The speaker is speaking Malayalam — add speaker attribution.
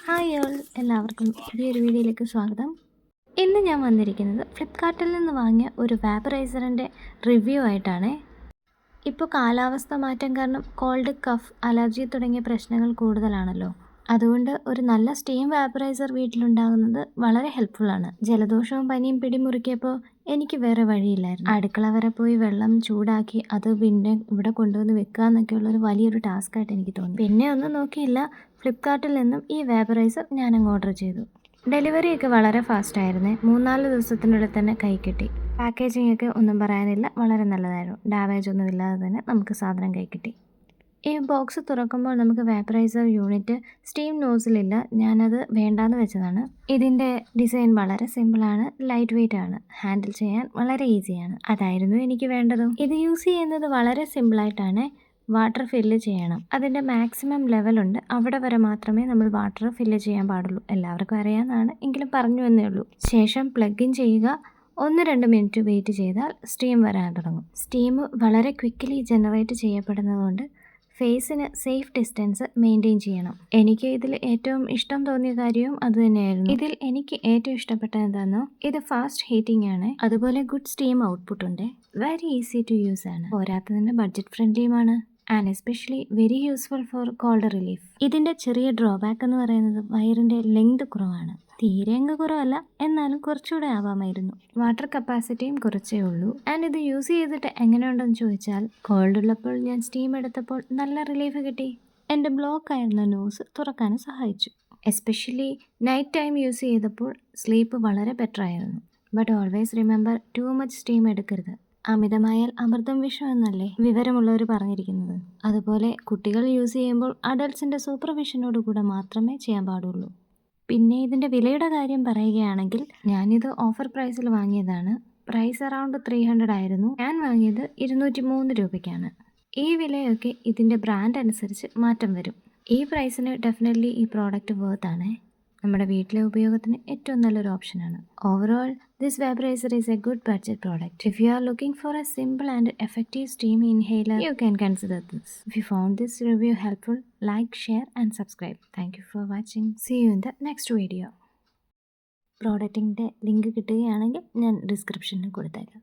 Speaker 1: ഹായ് ഓൾ, എല്ലാവർക്കും പുതിയൊരു വീഡിയോയിലേക്ക് സ്വാഗതം. ഇന്ന് ഞാൻ വന്നിരിക്കുന്നത് ഫ്ലിപ്കാർട്ടിൽ നിന്ന് വാങ്ങിയ ഒരു വാപ്പറൈസറിൻ്റെ റിവ്യൂ ആയിട്ടാണ്. ഇപ്പോൾ കാലാവസ്ഥ മാറ്റം കാരണം കോൾഡ്, കഫ്, അലർജി തുടങ്ങിയ പ്രശ്നങ്ങൾ കൂടുതലാണല്ലോ. അതുകൊണ്ട് ഒരു നല്ല സ്റ്റീം വാപ്പറൈസർ വീട്ടിലുണ്ടാകുന്നത് വളരെ ഹെൽപ്ഫുള്ളാണ്. ജലദോഷവും പനിയും പിടിമുറുക്കിയപ്പോൾ എനിക്ക് വേറെ വഴിയില്ലായിരുന്നു. അടുക്കള വരെ പോയി വെള്ളം ചൂടാക്കി അത് പിന്നെ ഇവിടെ കൊണ്ടുവന്ന് വെക്കുക എന്നൊക്കെയുള്ളൊരു വലിയൊരു ടാസ്ക്കായിട്ട് എനിക്ക് തോന്നി. പിന്നെ ഒന്നും നോക്കിയില്ല, ഫ്ലിപ്കാർട്ടിൽ നിന്നും ഈ വാപ്പറൈസർ ഞാനങ്ങ് ഓർഡർ ചെയ്തു. ഡെലിവറിയൊക്കെ വളരെ ഫാസ്റ്റായിരുന്നേ. 3-4 ദിവസത്തിനുള്ളിൽ തന്നെ കൈ കിട്ടി. പാക്കേജിംഗ് ഒക്കെ ഒന്നും പറയാനില്ല, വളരെ നല്ലതായിരുന്നു. ഡാമേജ് ഒന്നും ഇല്ലാതെ തന്നെ നമുക്ക് സാധനം കൈ കിട്ടി. ഈ ബോക്സ് തുറക്കുമ്പോൾ നമുക്ക് വാപ്പറൈസർ യൂണിറ്റ്, സ്റ്റീം നോസിലില്ല. ഞാനത് വേണ്ടാന്ന് വെച്ചതാണ്. ഇതിൻ്റെ ഡിസൈൻ വളരെ സിമ്പിളാണ്, ലൈറ്റ് വെയ്റ്റ് ആണ്, ഹാൻഡിൽ ചെയ്യാൻ വളരെ ഈസിയാണ്. അതായിരുന്നു എനിക്ക് വേണ്ടതും. ഇത് യൂസ് ചെയ്യുന്നത് വളരെ സിമ്പിളായിട്ടാണ്. വാട്ടർ ഫില്ല് ചെയ്യണം. അതിൻ്റെ മാക്സിമം ലെവലുണ്ട്, അവിടെ വരെ മാത്രമേ നമ്മൾ വാട്ടർ ഫില്ല് ചെയ്യാൻ പാടുള്ളൂ. എല്ലാവർക്കും അറിയാവുന്നതാണ്, എങ്കിലും പറഞ്ഞു എന്നേ ഉള്ളൂ. ശേഷം പ്ലഗ് ഇൻ ചെയ്യുക. 1-2 മിനിറ്റ് വെയിറ്റ് ചെയ്താൽ സ്റ്റീം വരാൻ തുടങ്ങും. സ്റ്റീം വളരെ ക്വിക്കലി ജനറേറ്റ് ചെയ്യപ്പെടുന്നതുകൊണ്ട് ഫേസിന് സേഫ് ഡിസ്റ്റൻസ് മെയിൻറ്റെയിൻ ചെയ്യണം. എനിക്ക് ഇതിൽ ഏറ്റവും ഇഷ്ടം തോന്നിയ കാര്യവും അതുതന്നെയായിരുന്നു. ഇതിൽ എനിക്ക് ഏറ്റവും ഇഷ്ടപ്പെട്ടത് എന്താണെന്നോ, ഇത് ഫാസ്റ്റ് ഹീറ്റിംഗ് ആണ്, അതുപോലെ ഗുഡ് സ്റ്റീം ഔട്ട്പുട്ട് ഉണ്ട്, വെരി ഈസി ടു യൂസ് ആണ്, പോരാത്തതിന് ബഡ്ജറ്റ് ഫ്രണ്ട്ലിയുമാണ്, and especially very useful for cold relief. ഇതിൻ്റെ ചെറിയ ഡ്രോബാക്ക് എന്ന് പറയുന്നത് വയറിൻ്റെ ലെങ്ത് കുറവാണ്. തീരെ അങ്ങ് കുറവല്ല, എന്നാലും കുറച്ചുകൂടെ ആവാമായിരുന്നു. വാട്ടർ കപ്പാസിറ്റിയും കുറച്ചേ ഉള്ളൂ. ആൻഡ് ഇത് യൂസ് ചെയ്തിട്ട് എങ്ങനെയുണ്ടെന്ന് ചോദിച്ചാൽ, കോൾഡ് ഉള്ളപ്പോൾ ഞാൻ സ്റ്റീം എടുത്തപ്പോൾ നല്ല റിലീഫ് കിട്ടി. എൻ്റെ ബ്ലോക്ക് ആയിരുന്ന നോസ് തുറക്കാനും സഹായിച്ചു. എസ്പെഷ്യലി നൈറ്റ് ടൈം യൂസ് ചെയ്തപ്പോൾ സ്ലീപ്പ് വളരെ ബെറ്റർ ആയിരുന്നു. But always remember, too much steam എടുക്കരുത്. അമിതമായാൽ അമൃതം വിഷം എന്നല്ലേ വിവരമുള്ളവർ പറഞ്ഞിരിക്കുന്നത്. അതുപോലെ കുട്ടികൾ യൂസ് ചെയ്യുമ്പോൾ അഡൾട്ട്സിൻ്റെ സൂപ്പർവിഷനോടുകൂടെ മാത്രമേ ചെയ്യാൻ പാടുള്ളൂ. പിന്നെ ഇതിൻ്റെ വിലയുടെ കാര്യം പറയുകയാണെങ്കിൽ, ഞാനിത് ഓഫർ പ്രൈസിൽ വാങ്ങിയതാണ്. പ്രൈസ് അറൗണ്ട് 300 ആയിരുന്നു. ഞാൻ വാങ്ങിയത് 203 രൂപയ്ക്കാണ്. ഈ വിലയൊക്കെ ഇതിൻ്റെ ബ്രാൻഡ് അനുസരിച്ച് മാറ്റം വരും. ഈ പ്രൈസിന് ഡെഫിനറ്റ്ലി ഈ പ്രോഡക്റ്റ് വേർത്താണ്. നമ്മുടെ വീട്ടിലെ ഉപയോഗത്തിന് ഏറ്റവും നല്ലൊരു ഓപ്ഷനാണ്. Overall this vaporizer is a good budget product. If you are looking for a simple and effective steam inhaler, you can consider this. If you found this review helpful, like, share and subscribe. Thank you for watching. See you in the next video. പ്രോഡക്റ്റിൻ്റെ ലിങ്ക് കിട്ടുകയാണെങ്കിൽ ഞാൻ ഡിസ്ക്രിപ്ഷനിൽ കൊടുത്തേക്കാം.